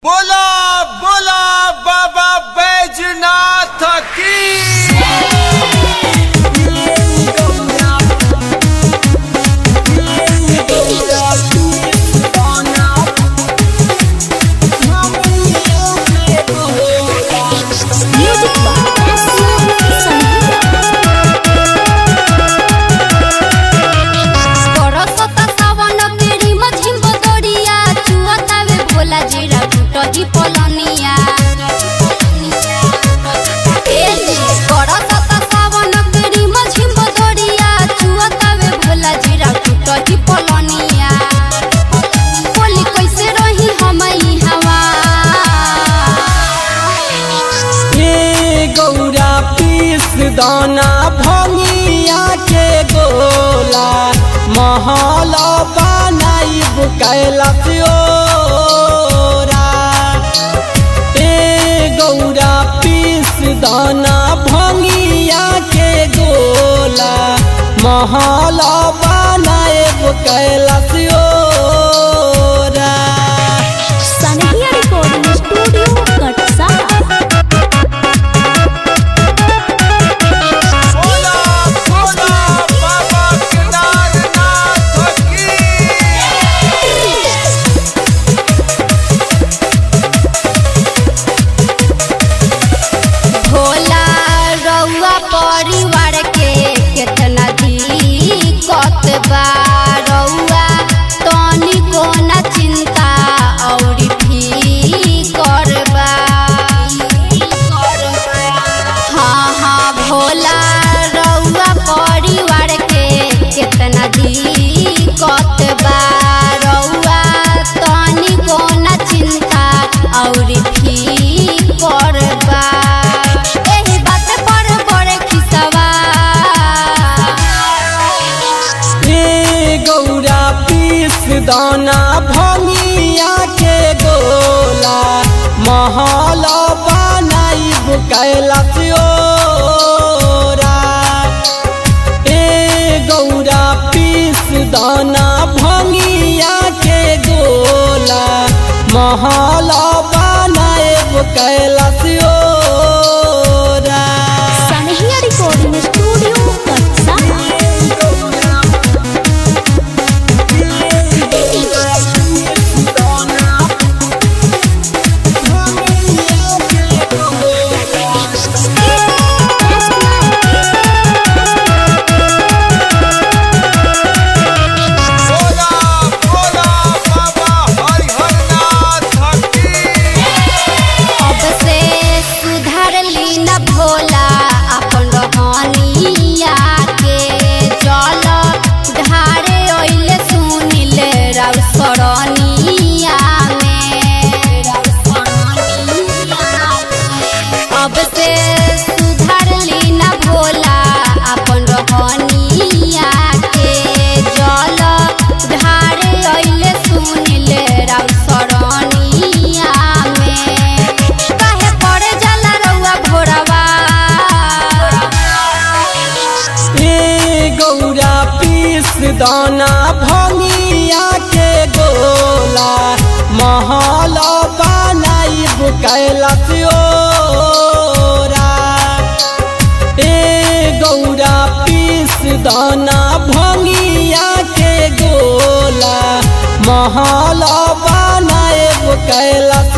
बोला बोला बाबा बैजनाथ की। दाना भंगिया के गोला महल बनाई कैलाश ओरा। ए गौरा पीस दाना भंगिया के गोला महल बनाए कैलाश ओरा। सनहिया रिकॉर्डिंग स्टूडियो कटसा। परिवार के कितना दिक्कत बा रउआ तनी कोना चिंता और फिकर बा। हाँ हाँ भोला रउआ परिवार के कितना दिक्कत बा रउआ तनी कोना चिंता और फिकर बा। दाना भंगिया के गोला महल बनाई कैलाश ओरा। ए गौरा पीस दाना भंगिया के गोला महल बनाए कैलाश ओरा। सनहिया रिकॉर्डिंग स्टूडियो कटसा। भोला अपन रहनिया के जल ढारे ओइले सुनिल राव सरनिया में। अब से सुधार लीना भोला अपन रहनिया के जल ढारे ओइले सुनिल राव सरनिया में। काहे पड़े जाला रउआ भोरवा दाना भंगिया के गोला महल बनाई कैलाश ओरा। ए गौरा पीस दाना भंगिया के गोला महल बनाए कैलाश